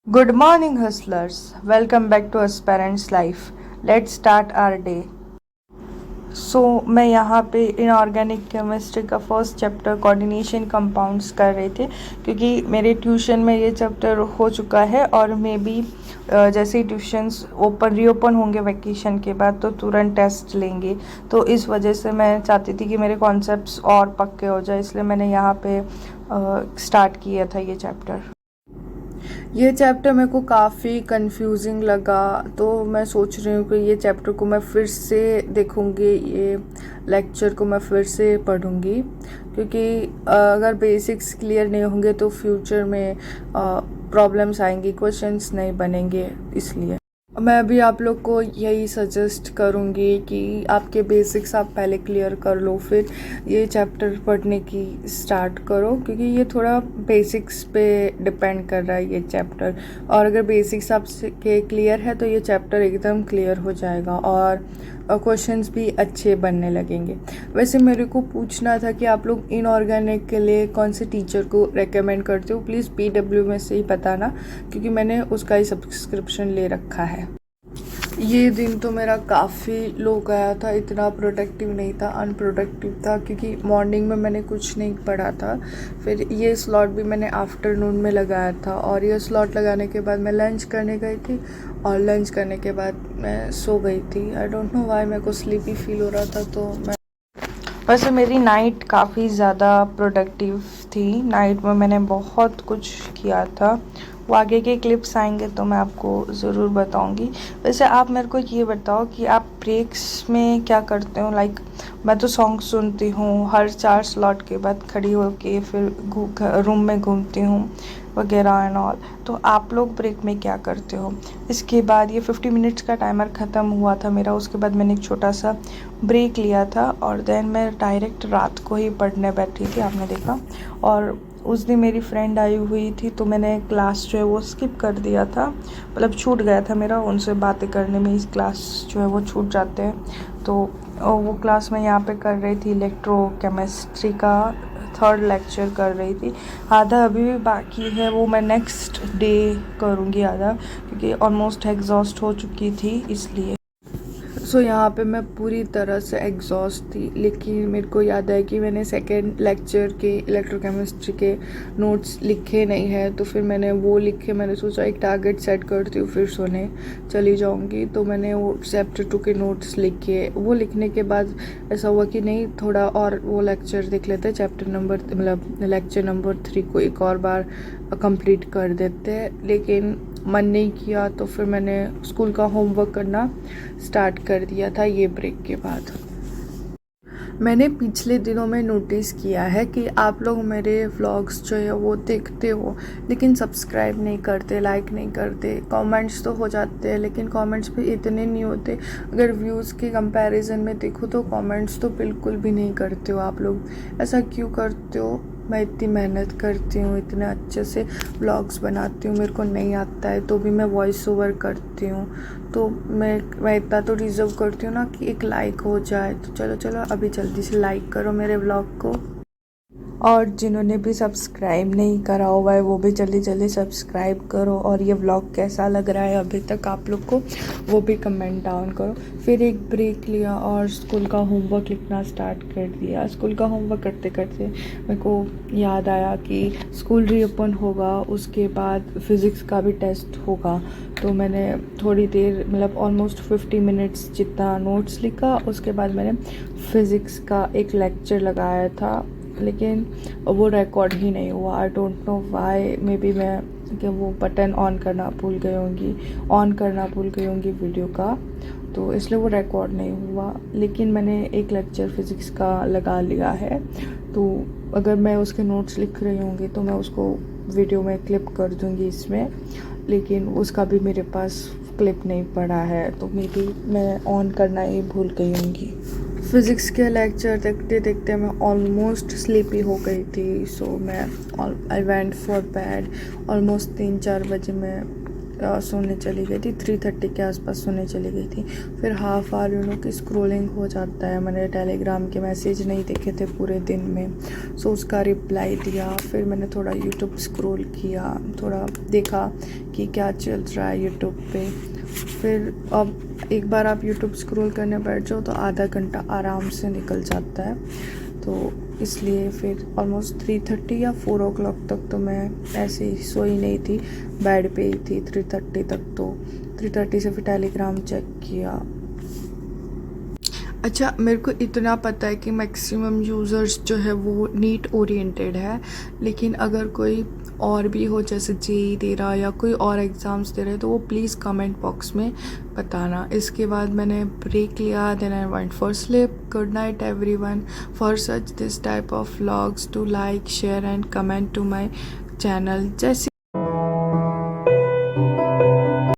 Good morning, hustlers. Welcome back to Aspirant's Life. Let's start our day. मैं यहाँ पे inorganic chemistry का first chapter coordination compounds कर रहे थे क्योंकि मेरे ट्यूशन में ये चैप्टर हो चुका है और मे बी जैसे ही ट्यूशन्स रीओपन होंगे वैकेशन के बाद तो तुरंत टेस्ट लेंगे। तो इस वजह से मैं चाहती थी कि मेरे कॉन्सेप्ट्स और पक्के हो जाए, इसलिए मैंने यहाँ पे स्टार्ट किया था ये चैप्टर मेरे को काफ़ी कंफ्यूजिंग लगा। तो मैं सोच रही हूँ कि ये चैप्टर को मैं फिर से देखूँगी, ये लेक्चर को मैं फिर से पढ़ूँगी क्योंकि अगर बेसिक्स क्लियर नहीं होंगे तो फ्यूचर में प्रॉब्लम्स आएंगी, क्वेश्चंस नहीं बनेंगे। इसलिए मैं भी आप लोग को यही सजेस्ट करूँगी कि आपके बेसिक्स आप पहले क्लियर कर लो, फिर ये चैप्टर पढ़ने की स्टार्ट करो क्योंकि ये थोड़ा बेसिक्स पे डिपेंड कर रहा है ये चैप्टर। और अगर बेसिक्स आपके क्लियर है तो ये चैप्टर एकदम क्लियर हो जाएगा और क्वेश्चंस भी अच्छे बनने लगेंगे। वैसे मेरे को पूछना था कि आप लोग इनऑर्गेनिक के लिए कौन से टीचर को रेकमेंड करते हो, प्लीज़ PW में से ही बताना क्योंकि मैंने उसका ही सब्सक्रिप्शन ले रखा है। ये दिन तो मेरा काफ़ी लो गया था, इतना प्रोडक्टिव नहीं था, अनप्रोडक्टिव था क्योंकि मॉर्निंग में मैंने कुछ नहीं पढ़ा था। फिर ये स्लॉट भी मैंने आफ्टरनून में लगाया था और ये स्लॉट लगाने के बाद मैं लंच करने गई थी और लंच करने के बाद मैं सो गई थी। आई डोंट नो वाई, मेरे को स्लीपी फील हो रहा था। तो मैं वैसे मेरी नाइट काफ़ी ज़्यादा प्रोडक्टिव थी, नाइट में मैंने बहुत कुछ किया था। वो आगे के क्लिप्स आएंगे तो मैं आपको ज़रूर बताऊंगी। वैसे आप मेरे को ये बताओ कि आप ब्रेक्स में क्या करते हो। मैं तो सॉन्ग सुनती हूँ, हर 4 स्लॉट के बाद खड़ी होके फिर रूम में घूमती हूँ वगैरह एंड ऑल। तो आप लोग ब्रेक में क्या करते हो। इसके बाद ये 50 मिनट्स का टाइमर ख़त्म हुआ था मेरा, उसके बाद मैंने एक छोटा सा ब्रेक लिया था और देन मैं डायरेक्ट रात को ही पढ़ने बैठी थी, आपने देखा। और उस दिन मेरी फ्रेंड आई हुई थी तो मैंने क्लास जो है वो स्किप कर दिया था, मतलब छूट गया था मेरा। उनसे बातें करने में इस क्लास जो है वो छूट जाते हैं। तो वो क्लास मैं यहाँ पे कर रही थी, इलेक्ट्रोकेमिस्ट्री का 3rd लेक्चर कर रही थी। आधा अभी भी बाकी है, वो मैं नेक्स्ट डे करूँगी आधा, क्योंकि ऑलमोस्ट एग्जॉस्ट हो चुकी थी इसलिए। यहाँ पे मैं पूरी तरह से एग्जॉस्ट थी, लेकिन मेरे को याद है कि मैंने 2nd लेक्चर के इलेक्ट्रोकेमिस्ट्री के नोट्स लिखे नहीं हैं। तो फिर मैंने वो लिखे, मैंने सोचा एक टारगेट सेट करती हूँ फिर सोने चली जाऊँगी। तो मैंने वो चैप्टर 2 के नोट्स लिखे। वो लिखने के बाद ऐसा हुआ कि नहीं, थोड़ा और वो लेक्चर देख लेते हैं, लेक्चर नंबर 3 को एक और बार कंप्लीट कर देते हैं। लेकिन मन नहीं किया तो फिर मैंने स्कूल का होमवर्क करना स्टार्ट कर दिया था ये ब्रेक के बाद। मैंने पिछले दिनों में नोटिस किया है कि आप लोग मेरे व्लॉग्स जो है वो देखते हो लेकिन सब्सक्राइब नहीं करते, लाइक नहीं करते। कमेंट्स तो हो जाते हैं लेकिन कमेंट्स भी इतने नहीं होते। अगर व्यूज़ के कंपैरिजन में देखो तो कमेंट्स तो बिल्कुल भी नहीं करते हो आप लोग। ऐसा क्यों करते हो। मैं इतनी मेहनत करती हूँ, इतने अच्छे से व्लॉग्स बनाती हूँ, मेरे को नहीं आता है तो भी मैं वॉइस ओवर करती हूँ। तो मैं इतना तो डिज़र्व करती हूँ ना कि एक लाइक हो जाए। तो चलो अभी जल्दी से लाइक करो मेरे व्लॉग को, और जिन्होंने भी सब्सक्राइब नहीं करा हुआ है वो भी जल्दी जल्दी सब्सक्राइब करो। और ये व्लॉग कैसा लग रहा है अभी तक आप लोग को वो भी कमेंट डाउन करो। फिर एक ब्रेक लिया और स्कूल का होमवर्क लिखना स्टार्ट कर दिया। स्कूल का होमवर्क करते करते मेरे को याद आया कि स्कूल रीओपन होगा, उसके बाद फिज़िक्स का भी टेस्ट होगा। तो मैंने थोड़ी देर, मतलब ऑलमोस्ट 50 मिनट्स जितना नोट्स लिखा। उसके बाद मैंने फ़िज़िक्स का एक लेक्चर लगाया था लेकिन वो रिकॉर्ड ही नहीं हुआ। I don't know why, may be मैं कि वो बटन ऑन करना भूल गई होंगी वीडियो का, तो इसलिए वो रिकॉर्ड नहीं हुआ। लेकिन मैंने एक लेक्चर फ़िज़िक्स का लगा लिया है, तो अगर मैं उसके नोट्स लिख रही होंगी तो मैं उसको वीडियो में क्लिप कर दूँगी इसमें। लेकिन उसका भी मेरे पास क्लिप नहीं पड़ा है तो मे बी मैं ऑन करना ही भूल गई होंगी। फ़िज़िक्स के लेक्चर देखते देखते मैं ऑलमोस्ट स्लीपी हो गई थी। सो मैं आई वेंट फॉर बेड। ऑलमोस्ट 3-4 बजे मैं सोने चली गई थी, 3:30 के आसपास सोने चली गई थी। फिर हाफ आवर की स्क्रोलिंग हो जाता है, मैंने टेलीग्राम के मैसेज नहीं देखे थे पूरे दिन में, सो उसका रिप्लाई दिया। फिर मैंने थोड़ा यूट्यूब स्क्रॉल किया, थोड़ा देखा कि क्या चल रहा है यूट्यूब पे। फिर अब एक बार आप यूट्यूब स्क्रॉल करने बैठ जाओ तो आधा घंटा आराम से निकल जाता है, तो इसलिए फिर ऑलमोस्ट 3:30 या 4 o'clock तक तो मैं ऐसे ही सोई नहीं थी, बेड पे ही थी 3:30 तक। तो 3:30 से फिर टेलीग्राम चेक किया। अच्छा, मेरे को इतना पता है कि मैक्सिमम यूज़र्स जो है वो नीट ओरिएंटेड है, लेकिन अगर कोई और भी हो, जैसे जेई दे रहा या कोई और एग्ज़ाम्स दे रहे, तो वो प्लीज़ कमेंट बॉक्स में बताना। इसके बाद मैंने ब्रेक लिया, then I went for sleep. Good night everyone. For such this type of vlogs, to like, share and comment to my channel. जैसे